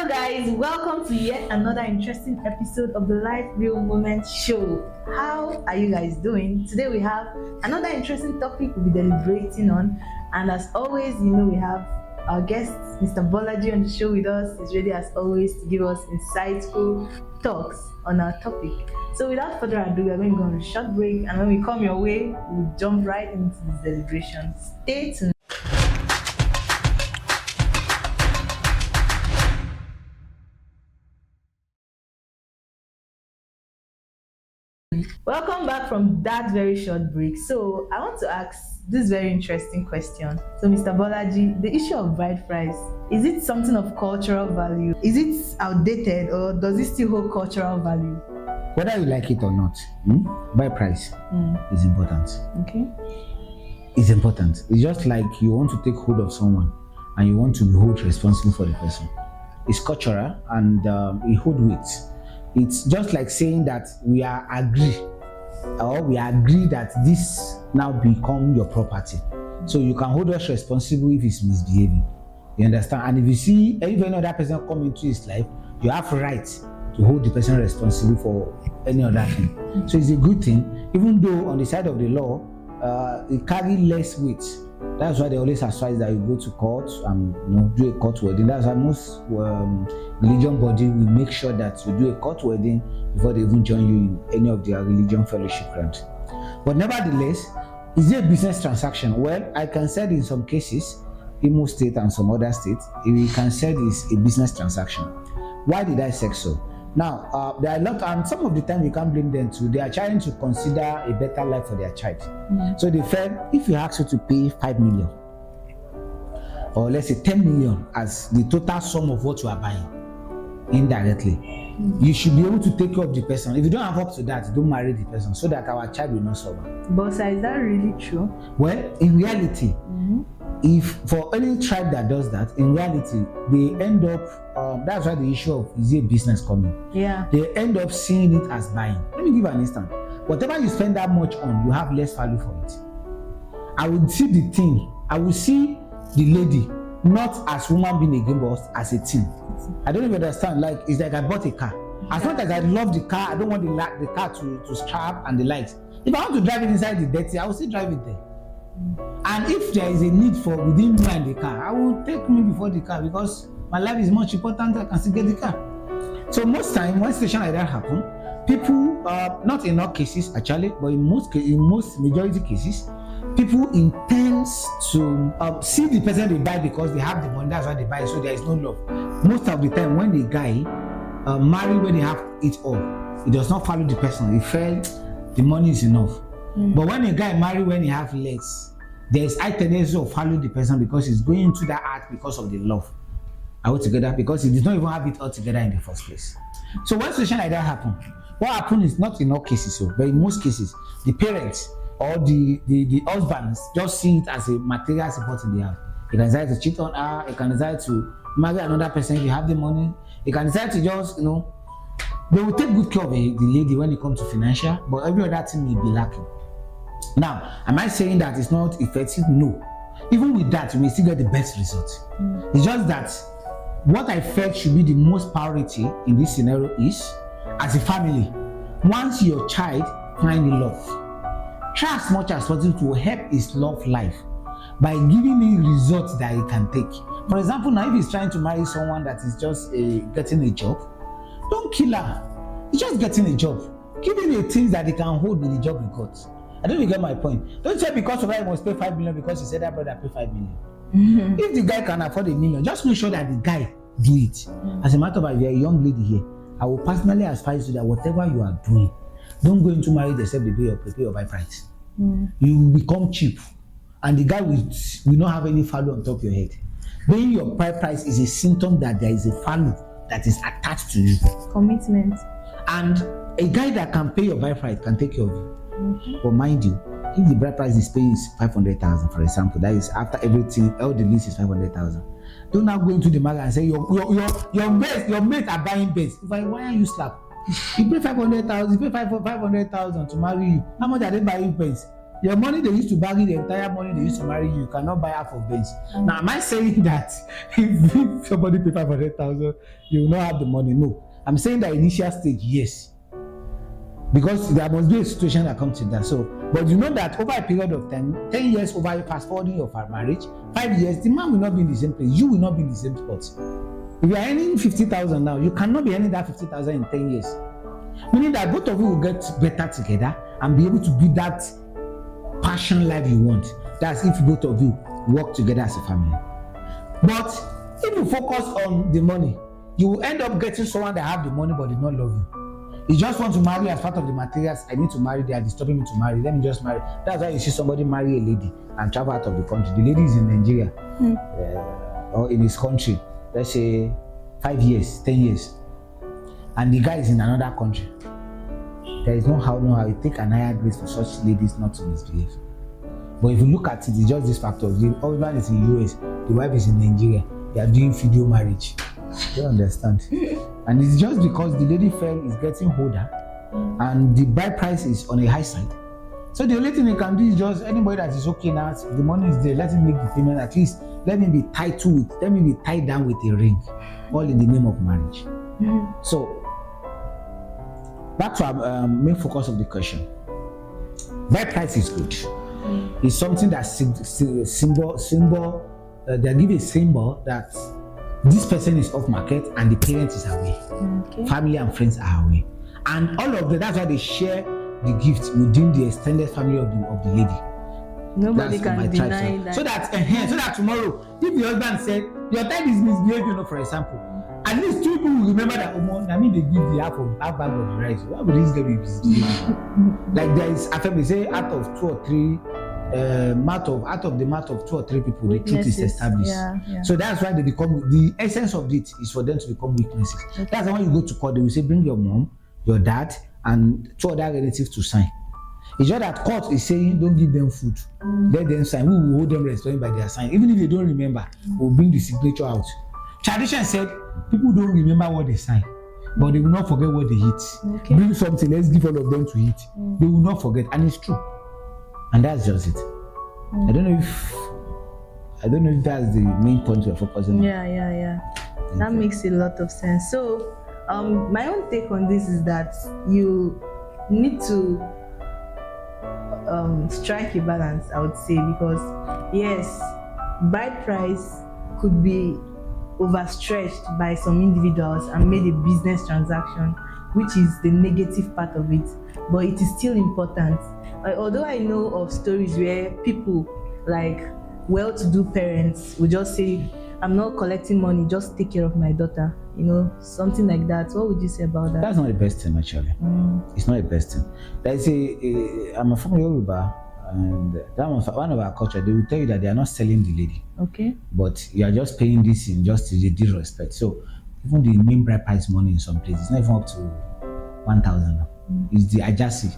Hello guys, welcome to yet another interesting episode of the Life Real Moments show. How are you guys doing? Today we have another interesting topic we'll be deliberating on, and as always, we have our guest, Mr. Bolaji, on the show with us. He's ready as always to give us insightful talks on our topic. So without further ado, we're going to go on a short break, and when we come your way, we'll jump right into this deliberation. Stay tuned. Welcome back from that very short break. So I want to ask this very interesting question. So Mr. Bolaji, the issue of bride price, is it something of cultural value? Is it outdated or does it still hold cultural value? Whether you like it or not, bride price is important. Okay. It's important. It's just like you want to take hold of someone and you want to be held responsible for the person. It's cultural and it holds weight. It's just like saying that we agree that this now become your property. So you can hold us responsible if it's misbehaving. You understand? And if you see any other person come into his life, you have right to hold the person responsible for any other thing. So it's a good thing, even though on the side of the law, it carries less weight. That's why they always advise that you go to court and do a court wedding. That's why most religion body will make sure that you do a court wedding before they even join you in any of their religion fellowship grant. But nevertheless, is it a business transaction? Well, I can say in some cases, Imo State and some other states, we can say it's a business transaction. Why did I say so? Now, there are a lot, and some of the time you can't blame them too. They are trying to consider a better life for their child. So they felt if you ask you to pay 5 million, or let's say 10 million as the total sum of what you are buying indirectly, you should be able to take care of the person. If you don't have up to that, don't marry the person so that our child will not suffer. But sir, is that really true? Well, in reality, if for any tribe that does that, in reality, they end up, that's why the issue of is it a business coming? Yeah. They end up seeing it as buying. Let me give an instance. Whatever you spend that much on, you have less value for it. I would see the thing, I will see the lady, not as woman being again, but as a team. I don't even understand, like, it's like I bought a car. As much as I love the car, I don't want the car to scrap and the lights. If I want to drive it inside the dirty, I will still drive it there. And if there is a need for within me and the car, I will take me before the car because my life is much important. I can still get the car. So most time when situation like that happen, people, not in all cases actually, but in most majority cases, people intend to see the person they buy because they have the money. That's why they buy. So there is no love. Most of the time when the guy marry when they have it all, he does not follow the person. He felt the money is enough. But when a guy marry when he have less, there is high tendency of follow the person because he's going into that act because of the love altogether, because he did not even have it all together in the first place. So when situation like that happen, what happens is not in all cases, but in most cases, the parents or the husbands just see it as a material support in the house. He can decide to cheat on her, he can decide to marry another person if you have the money, he can decide to just, they will take good care of the lady when it comes to financial, but every other thing may be lacking. Now, am I saying that it's not effective? No. Even with that, we may still get the best result. It's just that what I felt should be the most priority in this scenario is, as a family, once your child finds love, try as much as possible to help his love life by giving him results that he can take. For example, now if he's trying to marry someone that is just getting a job, don't kill her. He's just getting a job. Give him the things that he can hold with the job he got. I don't even get my point. Don't say because of that he must pay 5 million because he said that brother pay 5 million. If the guy can afford $1 million, just make sure that the guy do it. As a matter of fact, if you're a young lady here, I will personally advise you that whatever you are doing, don't go into marriage except they pay your buy price. You will become cheap, and the guy will not have any value on top of your head. Paying your buy price is a symptom that there is a value that is attached to you. Commitment. And a guy that can pay your buy price can take care of you. But mind you, if the bride price is paying 500,000, for example, that is after everything, all the lease is 500,000. Don't now go into the market and say your mates are buying beds. Why are you slap? You pay 500,000, you pay 500,000 to marry you. How much are they buying beds? your money they used to bury the entire money they used to marry you cannot buy half of Benz. Now, am I saying that if somebody pay 500,000, you will not have the money? No. I'm saying that initial stage, yes. Because there must be a situation that comes to that. So, but you know that over a period of time, 10 years over fast forwarding of our marriage, 5 years, the man will not be in the same place. You will not be in the same spot. If you are earning 50,000 now, you cannot be earning that 50,000 in 10 years. Meaning that both of you will get better together and be able to build that passion life you want. That's if both of you work together as a family. But if you focus on the money, you will end up getting someone that have the money but did not love you. You just want to marry as part of the materials. I need to marry, they are disturbing me to marry, let me just marry. That's why you see somebody marry a lady and travel out of the country. The lady is in Nigeria or in his country, let's say 5 years, 10 years, and the guy is in another country. There is no how you take an higher grade for such ladies not to misbehave. But if you look at it, it's just this factor. The husband is in US, the wife is in Nigeria. They are doing video marriage. You don't understand. And it's just because the lady felt is getting older and the bride price is on a high side. So the only thing they can do is just anybody that is okay now, the money is there, let him make the payment. At least let me be tied to it, let me be tied down with a ring, all in the name of marriage. So back to our main focus of the question. Bride price is good. It's something that they give a symbol that this person is off market and the parent is away. Family and friends are away. And all of that's why they share the gift within the extended family of the lady. Nobody can deny that. So that tomorrow, if the husband said, your child is misbehaving, for example, at least 2 people will remember that, I mean, they give the half bag of the rice. Why would this guy be misbehaving? Like there is, I think they say out of 2 or 3, out of the math of 2 or 3 people, the truth is established. So that's why they become, the essence of it is for them to become witnesses. That's why when you go to court, they will say, bring your mom, your dad, and 2 other relatives to sign. It's just that court is saying, don't give them food, let them sign. We will hold them responsible by their sign. Even if they don't remember, we'll bring the signature out. Tradition said, people don't remember what they sign, but they will not forget what they eat. Bring something, let's give all of them to eat. They will not forget, and it's true. And that's just it. I don't know if that's the main point we're focusing on. Yeah. That makes a lot of sense. So, my own take on this is that you need to strike a balance, I would say, because yes, bride price could be overstretched by some individuals and made a business transaction, which is the negative part of it, but it is still important. Although I know of stories where people, like well-to-do parents, will just say, I'm not collecting money, just take care of my daughter, something like that. What would you say about that? That's not the best thing, actually. It's not the best thing. There's I'm from Yoruba, and that was one of our culture. They will tell you that they are not selling the lady. Okay. But you are just paying this in just the disrespect. So even the main bride price money in some places, it's not even up to 1,000. It's the ajasi,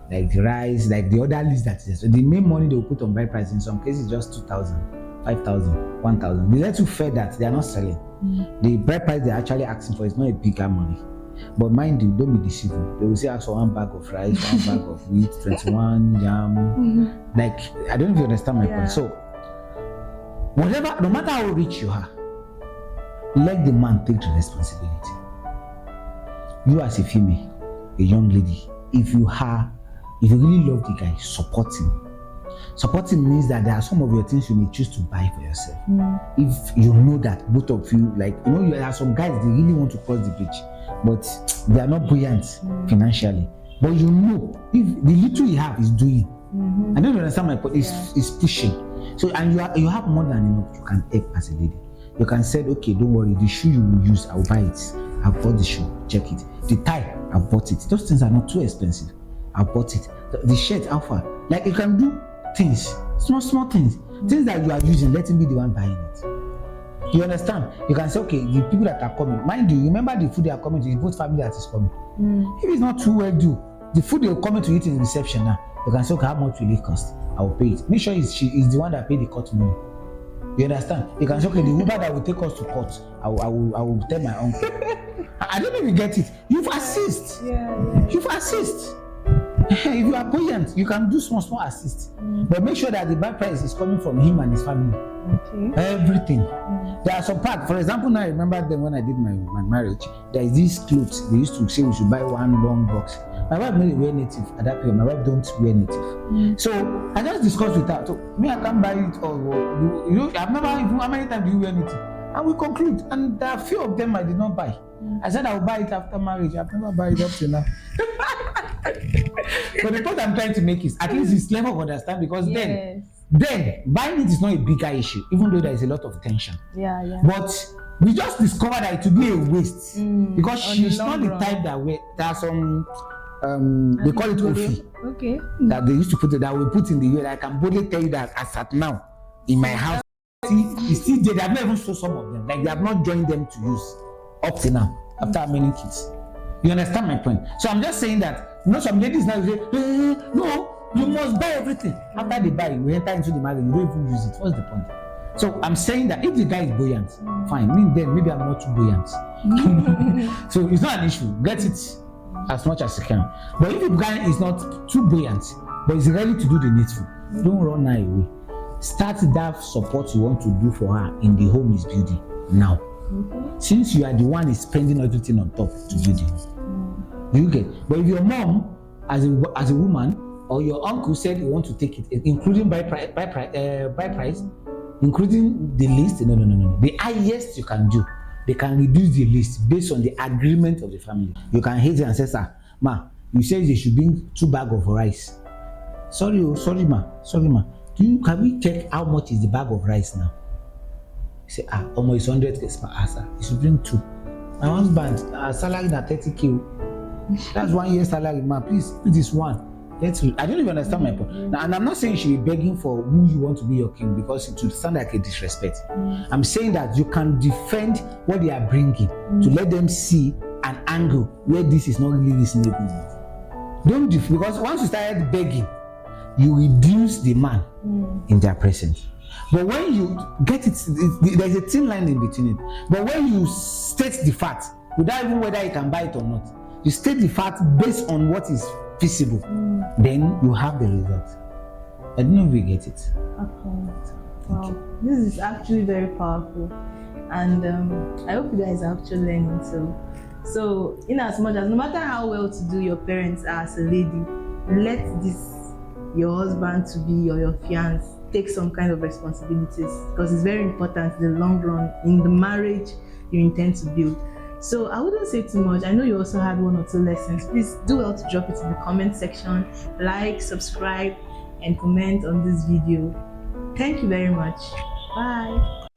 like the rice, like the other list that is. So the main money they will put on bride price in some cases just 2,000, 5,000, 1,000. They let you fair that they are not selling. The bride price they're actually asking for is not a bigger money. But mind you, don't be deceived. They will say ask for 1 bag of rice, 1 bag of wheat, 21 yam. Like, I don't know if you understand my point. So whatever, no matter how rich you are, let the man take the responsibility. You as a female, a young lady, if you really love the guy, support him. Supporting means that there are some of your things you may choose to buy for yourself. If you know that both of you, there are some guys, they really want to cross the bridge, but they are not buoyant financially. But if the little you have is doing, I don't understand my point, is pushing. So, and you have more than enough, you can help as a lady. You can say, okay, don't worry, the shoe you will use, I'll buy it. I've bought the shoe, check it. The tie, I've bought it. Those things are not too expensive. I've bought it. The shirt, how far? Like, you can do things, small things that you are using, let him be the one buying it. You understand? You can say, okay, the people that are coming, mind you, remember the food they are coming to, it's both family that is coming. If it's not too well due, the food they're coming to eat in the reception now, you can say, okay, how much will it cost? I will pay it. Make sure she is the one that paid the court money. You understand? You can say, okay, the Uber that will take us to court, I will tell my uncle. I don't know if you get it. You've assist. You've assist. If you are buoyant, you can do small assist, but make sure that the bride price is coming from him and his family. Okay. Everything. There are some parts. For example, now I remember them when I did my marriage. There is these clothes they used to say we should buy one long box. My wife made it wear native at that period. My wife don't wear native. So I just discussed with her. So me, I can't buy it, or you know, I've never even. How many times do you wear native? And we conclude. And there are few of them I did not buy. I said I will buy it after marriage. I've never bought it up to now. But the point I'm trying to make is at least it's level of understand, because then buying it is not a bigger issue, even though there is a lot of tension. But we just discovered that it would be a waste because she's not the type that there are some they call it ofi. Okay. That they used to put it, that we put in the way. I can boldly tell you that as at now in my house, it's still there. They have not even sold some of them. Like they have not joined them to use up to now after how many kids. You understand my point? So I'm just saying that, you know, some ladies now say, no, you must buy everything. After they buy, you enter into the marriage, you don't even use it. What's the point? So I'm saying that if the guy is buoyant, fine. Then maybe I'm not too buoyant. So it's not an issue. Get it as much as you can. But if the guy is not too buoyant, but is ready to do the needful, don't run her away. Start that support you want to do for her in the home is building now. Since you are the one is spending everything on top to build the home. You get. But if your mom, as a woman, or your uncle said you want to take it, including buy price, including the list, no. The highest you can do, they can reduce the list based on the agreement of the family. You can hate and say, sir, ma, you said they should bring 2 bags of rice. Sorry ma. Can we check how much is the bag of rice now? You say, almost 100 per sir. You should bring 2. My husband, salary na 30K. That's 1 year salary, ma. Please, put this one. I don't even understand my point. Now, and I'm not saying she be begging for who you want to be your king, because it would sound like a disrespect. I'm saying that you can defend what they are bringing to let them see an angle where this is not really reasonable. Because once you started begging, you reduce the man in their presence. But when you get it, there's a thin line in between it. But when you state the fact, without even whether you can buy it or not, you state the fact based on what is feasible, then you have the result. I don't know if you get it. Okay. Wow. This is actually very powerful. And I hope you guys are actually learning too. So, in as much as no matter how well to do your parents are as a lady, let your husband to be or your fiance take some kind of responsibilities, because it's very important in the long run in the marriage you intend to build. So I wouldn't say too much. I know you also had 1 or 2 lessons. Please do well to drop it in the comment section, like, subscribe, and comment on this video. Thank you very much. Bye.